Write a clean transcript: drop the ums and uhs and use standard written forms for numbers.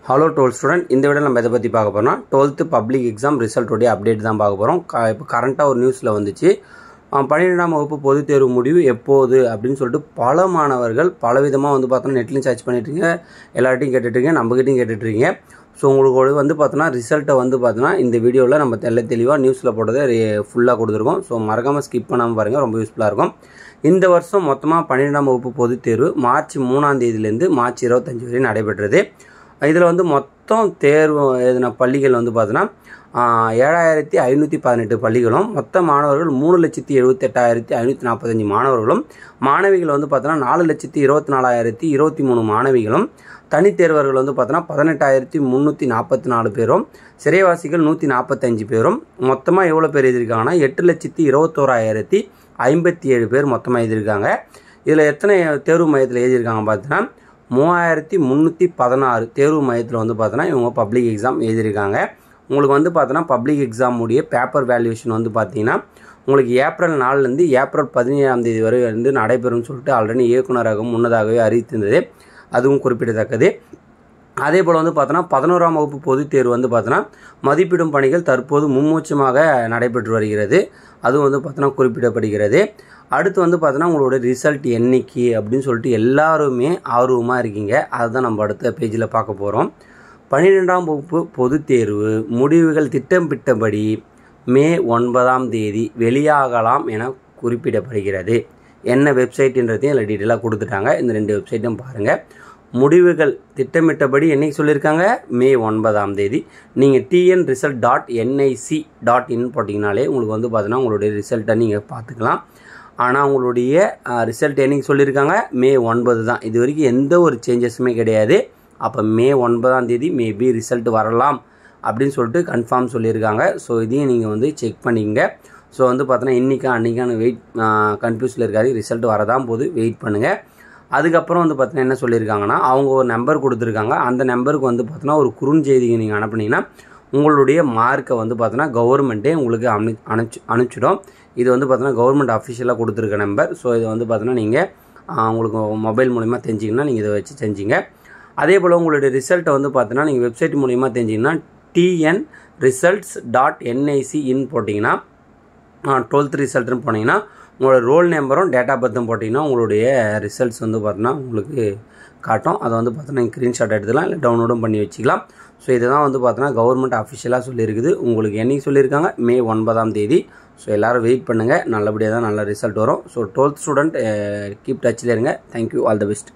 Hello 12th student, இந்த video நம்ம எதை பற்றி பார்க்க போகிறோம்னா 12th பப்ளிக் எக்ஸாம் ரிசல்ட்டோடைய அப்டேட் தான் பார்க்க போகிறோம். இப்போ கரண்ட்டாக ஒரு நியூஸில் வந்துச்சு, 12ஆம் வகுப்பு பொதுத் தேர்வு முடிவு எப்போது அப்படின்னு சொல்லிட்டு பல மாணவர்கள் பலவிதமாக வந்து பார்த்தோன்னா நெட்லையும் சர்ச் பண்ணிட்டுருங்க, எல்லார்ட்டையும் கேட்டுட்ருக்கீங்க, நம்மகிட்டையும் கேட்டுட்ருக்கீங்க. ஸோ உங்களுக்கு வந்து பார்த்தோன்னா ரிசல்ட்டை வந்து பார்த்தோன்னா இந்த வீடியோவில் நம்ம தெளிவாக நியூஸில் போட்டதை ஃபுல்லாக கொடுத்துருக்கோம். ஸோ மறக்காமல் ஸ்கிப் பண்ணாமல் பாருங்கள், ரொம்ப யூஸ்ஃபுல்லாக இருக்கும். இந்த வருஷம் மொத்தமாக 12ஆம் வகுப்பு பொதுத் தேர்வு மார்ச் 3ஆம் தேதியிலேருந்து மார்ச் 25 வரை நடைபெற்றது. இதில் வந்து மொத்தம் தேர்வு எழுதின பள்ளிகள் வந்து பார்த்தோன்னா 7518 பள்ளிகளும், மொத்த மாணவர்கள் 3,78,545 மாணவர்களும், மாணவிகள் வந்து பார்த்தோன்னா 4,24,023 மாணவிகளும், தனித்தேர்வர்கள் வந்து பார்த்தோன்னா 18,344 பேரும், சிறைவாசிகள் 145 பேரும், மொத்தமாக எவ்வளோ பேர் எழுதியிருக்காங்கன்னா 8,21,057 பேர் மொத்தமாக எழுதியிருக்காங்க. இதில் எத்தனை தேர்வு மையத்தில் எழுதியிருக்காங்க பார்த்தீங்கன்னா 3,316 தேர்வு மையத்தில் வந்து பார்த்தோன்னா இவங்க பப்ளிக் எக்ஸாம் எழுதியிருக்காங்க. உங்களுக்கு வந்து பார்த்தோன்னா பப்ளிக் எக்ஸாம் உடைய பேப்பர் வேல்யூவேஷன் வந்து பார்த்தீங்கன்னா உங்களுக்கு ஏப்ரல் 4லேருந்து ஏப்ரல் 17ஆம் தேதி வரை வந்து நடைபெறும்னு சொல்லிட்டு ஆல்ரெடி இயக்குநரகம் முன்னதாகவே அறிவித்திருந்தது, அதுவும் குறிப்பிடத்தக்கது. அதே போல் வந்து பார்த்தோன்னா 11ஆம் வகுப்பு பொதுத் தேர்வு வந்து பார்த்தோன்னா மதிப்பிடும் பணிகள் தற்போது மும்மூச்சமாக நடைபெற்று வருகிறது, அதுவும் வந்து பார்த்தோன்னா குறிப்பிடப்படுகிறது. அடுத்து வந்து பார்த்தோன்னா உங்களோட ரிசல்ட் என்னைக்கு அப்படின்னு சொல்லிட்டு எல்லாருமே ஆர்வமாக இருக்கீங்க, அதுதான் நம்ம அடுத்த பேஜில் பார்க்க போகிறோம். 12ஆம் வகுப்பு பொதுத் தேர்வு முடிவுகள் திட்டமிட்டபடி மே 9ஆம் தேதி வெளியாகலாம் என குறிப்பிடப்படுகிறது. என்ன வெப்சைட்டுன்றதையும் இல்லை டீட்டெயிலாக கொடுத்துட்டாங்க, இந்த 2 வெப்சைட்டும் பாருங்கள். முடிவுகள் திட்டமிட்டபடி என்னைக்கு சொல்லியிருக்காங்க, மே 9ஆம் தேதி. நீங்கள் tnresult.nic.in போட்டிங்கனாலே உங்களுக்கு வந்து பார்த்தோன்னா உங்களுடைய ரிசல்ட்டை நீங்கள் பார்த்துக்கலாம். ஆனால் உங்களுடைய ரிசல்ட் என்னைக்கு சொல்லியிருக்காங்க, மே 9 தான். இது வரைக்கும் எந்த ஒரு சேஞ்சஸுமே கிடையாது. அப்போ மே 9ஆம் தேதி மேபி ரிசல்ட் வரலாம் அப்படின்னு சொல்லிட்டு கன்ஃபார்ம் சொல்லியிருக்காங்க. ஸோ இதையும் நீங்கள் வந்து செக் பண்ணிக்கங்க. ஸோ வந்து பார்த்தோன்னா அன்றைக்கான வெயிட் கன்ஃபியூஸில் இருக்காது, ரிசல்ட் வரதான் போது வெயிட் பண்ணுங்கள். அதுக்கப்புறம் வந்து பார்த்தீங்கன்னா என்ன சொல்லியிருக்காங்கன்னா அவங்க ஒரு நம்பர் கொடுத்துருக்காங்க, அந்த நம்பருக்கு வந்து பார்த்தோன்னா ஒரு குறுஞ்செய்தியை நீங்கள் அனுப்புனீங்கன்னா உங்களுடைய மார்க்கை வந்து பார்த்தோன்னா கவர்மெண்ட்டே உங்களுக்கு அனுப்பிச்சிடும். இது வந்து பார்த்தோன்னா கவர்மெண்ட் அஃபிஷியலாக கொடுத்துருக்க நம்பர். ஸோ இதை வந்து பார்த்தோன்னா நீங்கள் உங்களுக்கு மொபைல் மூலிமா தெரிஞ்சிங்கன்னா நீங்கள் இதை வச்சு செஞ்சிங்க. அதே போல் உங்களுடைய ரிசல்ட்டை வந்து பார்த்தோன்னா நீங்கள் வெப்சைட் மூலிமா தெரிஞ்சிங்கன்னா tnresults.nic.in போட்டிங்கன்னா 12th ரிசல்ட்னு போனீங்கன்னா உங்களோட ரோல் நம்பரும் டேட் ஆஃப் பர்த்தும் போட்டிங்கன்னா உங்களுடைய ரிசல்ட்ஸ் வந்து பார்த்தோன்னா உங்களுக்கு காட்டும். அதை வந்து பார்த்தோன்னா நீங்கள் ஸ்க்ரீன்ஷாட் எடுத்துக்கலாம், இல்லை டவுன்லோடும் பண்ணி வச்சுக்கலாம். ஸோ இதை தான் வந்து பார்த்தோன்னா கவர்மெண்ட் அஃபிஷியலாக சொல்லியிருக்குது. உங்களுக்கு என்னைக்கு சொல்லியிருக்காங்க, மே 9ஆம் தேதி. ஸோ எல்லோரும் வெயிட் பண்ணுங்கள், நல்லபடியாக தான் நல்ல ரிசல்ட் வரும். ஸோ 12th ஸ்டூடெண்ட் கீப் டச்சில் இருங்க. Thank you, all the best.